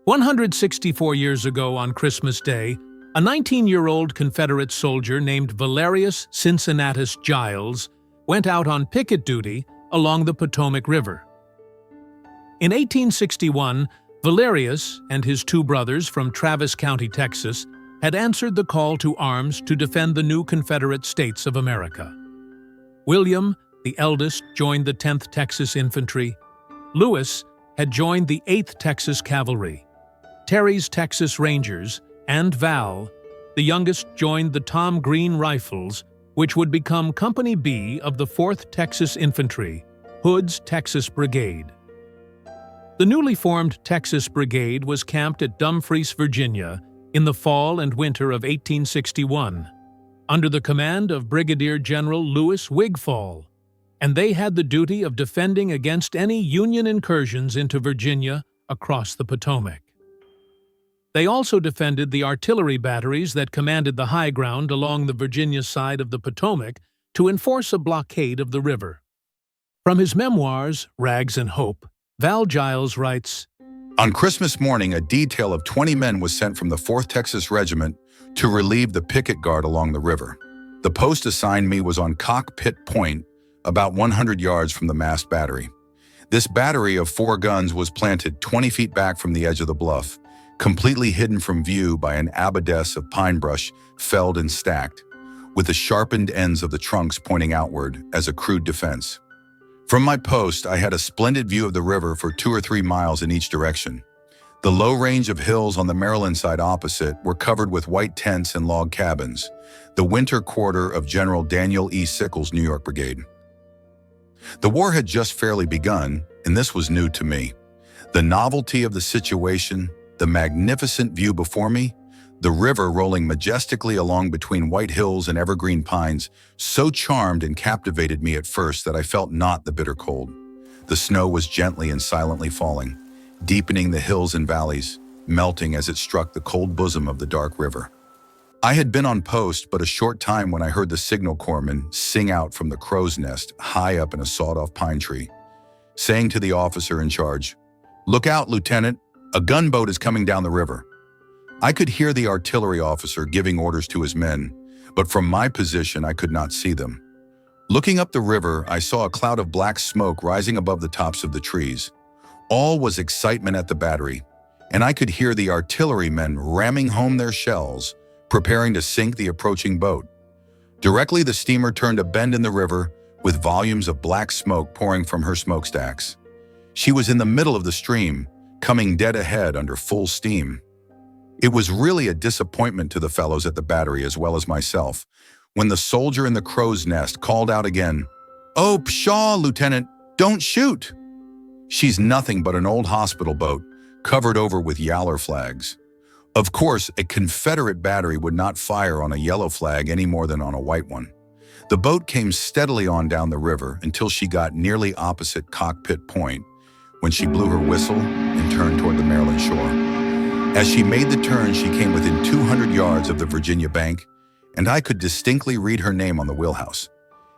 164 years ago on Christmas Day, a 19-year-old Confederate soldier named Valerius Cincinnatus Giles went out on picket duty along the Potomac River. In 1861, Valerius and his two brothers from Travis County, Texas, had answered the call to arms to defend the new Confederate States of America. William, the eldest, joined the 10th Texas Infantry. Lewis had joined the 8th Texas Cavalry. Terry's Texas Rangers, and Val, the youngest, joined the Tom Green Rifles, which would become Company B of the 4th Texas Infantry, Hood's Texas Brigade. The newly formed Texas Brigade was camped at Dumfries, Virginia, in the fall and winter of 1861, under the command of Brigadier General Lewis Wigfall, and they had the duty of defending against any Union incursions into Virginia across the Potomac. They also defended the artillery batteries that commanded the high ground along the Virginia side of the Potomac to enforce a blockade of the river. From his memoirs, Rags and Hope, Val Giles writes, "On Christmas morning, a detail of 20 men was sent from the 4th Texas Regiment to relieve the picket guard along the river. The post assigned me was on Cockpit Point, about 100 yards from the masked battery. This battery of 4 guns was planted 20 feet back from the edge of the bluff, completely hidden from view by an abacus of pine brush felled and stacked, with the sharpened ends of the trunks pointing outward as a crude defense. From my post, I had a splendid view of the river for 2 or 3 miles in each direction. The low range of hills on the Maryland side opposite were covered with white tents and log cabins, the winter quarter of General Daniel E. Sickles' New York Brigade. The war had just fairly begun, and this was new to me. The novelty of the situation, the magnificent view before me, the river rolling majestically along between white hills and evergreen pines, so charmed and captivated me at first that I felt not the bitter cold. The snow was gently and silently falling, deepening the hills and valleys, melting as it struck the cold bosom of the dark river. I had been on post but a short time when I heard the signal corpsman sing out from the crow's nest high up in a sawed-off pine tree, saying to the officer in charge, "Look out, Lieutenant, a gunboat is coming down the river." I could hear the artillery officer giving orders to his men, but from my position I could not see them. Looking up the river, I saw a cloud of black smoke rising above the tops of the trees. All was excitement at the battery, and I could hear the artillerymen ramming home their shells, preparing to sink the approaching boat. Directly, the steamer turned a bend in the river, with volumes of black smoke pouring from her smokestacks. She was in the middle of the stream, coming dead ahead under full steam. It was really a disappointment to the fellows at the battery as well as myself, when the soldier in the crow's nest called out again, "Oh, pshaw, Lieutenant, don't shoot!" She's nothing but an old hospital boat, covered over with yaller flags. Of course, a Confederate battery would not fire on a yellow flag any more than on a white one. The boat came steadily on down the river until she got nearly opposite Cockpit Point, when she blew her whistle and turned toward the Maryland shore. As she made the turn, she came within 200 yards of the Virginia bank, and I could distinctly read her name on the wheelhouse.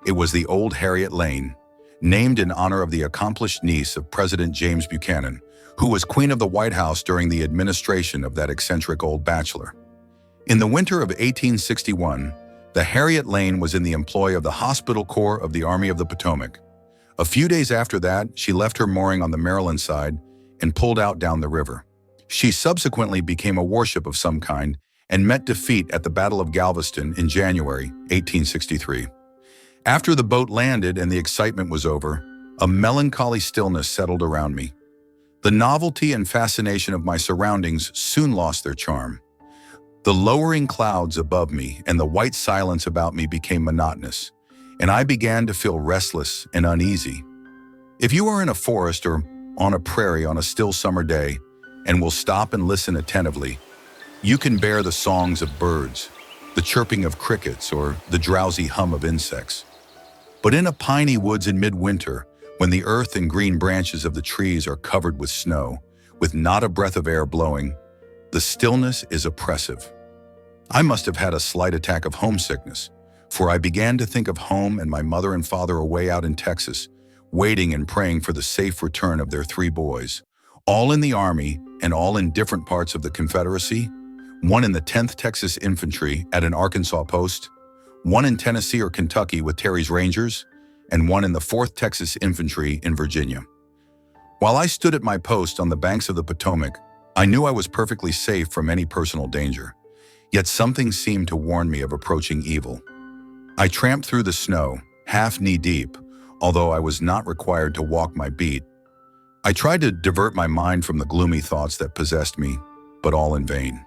It was the old Harriet Lane, named in honor of the accomplished niece of President James Buchanan, who was Queen of the White House during the administration of that eccentric old bachelor. In the winter of 1861, the Harriet Lane was in the employ of the Hospital Corps of the Army of the Potomac. A few days after that, she left her mooring on the Maryland side and pulled out down the river. She subsequently became a warship of some kind and met defeat at the Battle of Galveston in January 1863. After the boat landed and the excitement was over, a melancholy stillness settled around me. The novelty and fascination of my surroundings soon lost their charm. The lowering clouds above me and the white silence about me became monotonous, and I began to feel restless and uneasy. If you are in a forest or on a prairie on a still summer day and will stop and listen attentively, you can bear the songs of birds, the chirping of crickets, or the drowsy hum of insects. But in a piney woods in midwinter, when the earth and green branches of the trees are covered with snow, with not a breath of air blowing, the stillness is oppressive. I must have had a slight attack of homesickness, for I began to think of home and my mother and father away out in Texas, waiting and praying for the safe return of their 3 boys, all in the Army and all in different parts of the Confederacy, one in the 10th Texas Infantry at an Arkansas post, one in Tennessee or Kentucky with Terry's Rangers, and one in the 4th Texas Infantry in Virginia. While I stood at my post on the banks of the Potomac, I knew I was perfectly safe from any personal danger, yet something seemed to warn me of approaching evil. I tramped through the snow, half knee-deep, although I was not required to walk my beat. I tried to divert my mind from the gloomy thoughts that possessed me, but all in vain.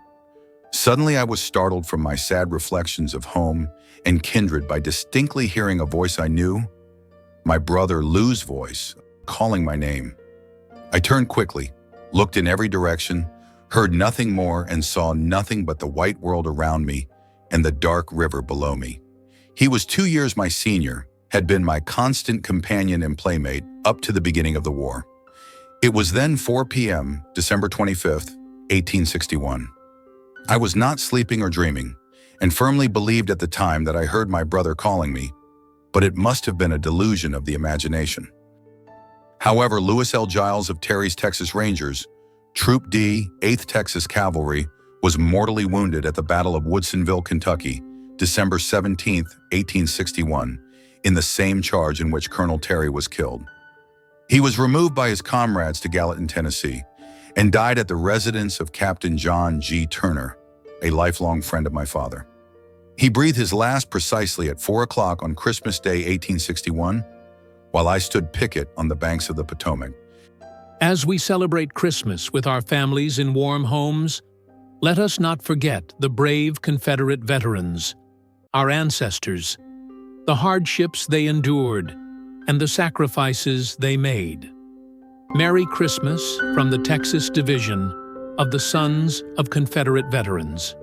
Suddenly I was startled from my sad reflections of home and kindred by distinctly hearing a voice I knew, my brother Lou's voice, calling my name. I turned quickly, looked in every direction, heard nothing more, and saw nothing but the white world around me and the dark river below me. He was 2 years my senior, had been my constant companion and playmate up to the beginning of the war. It was then 4 p.m., December 25th, 1861. I was not sleeping or dreaming, and firmly believed at the time that I heard my brother calling me, but it must have been a delusion of the imagination. However, Louis L. Giles of Terry's Texas Rangers, Troop D, 8th Texas Cavalry, was mortally wounded at the Battle of Woodsonville, Kentucky, December 17, 1861, in the same charge in which Colonel Terry was killed. He was removed by his comrades to Gallatin, Tennessee, and died at the residence of Captain John G. Turner, a lifelong friend of my father. He breathed his last precisely at 4 o'clock on Christmas Day, 1861, while I stood picket on the banks of the Potomac. As we celebrate Christmas with our families in warm homes, let us not forget the brave Confederate veterans, our ancestors, the hardships they endured, and the sacrifices they made. Merry Christmas from the Texas Division of the Sons of Confederate Veterans.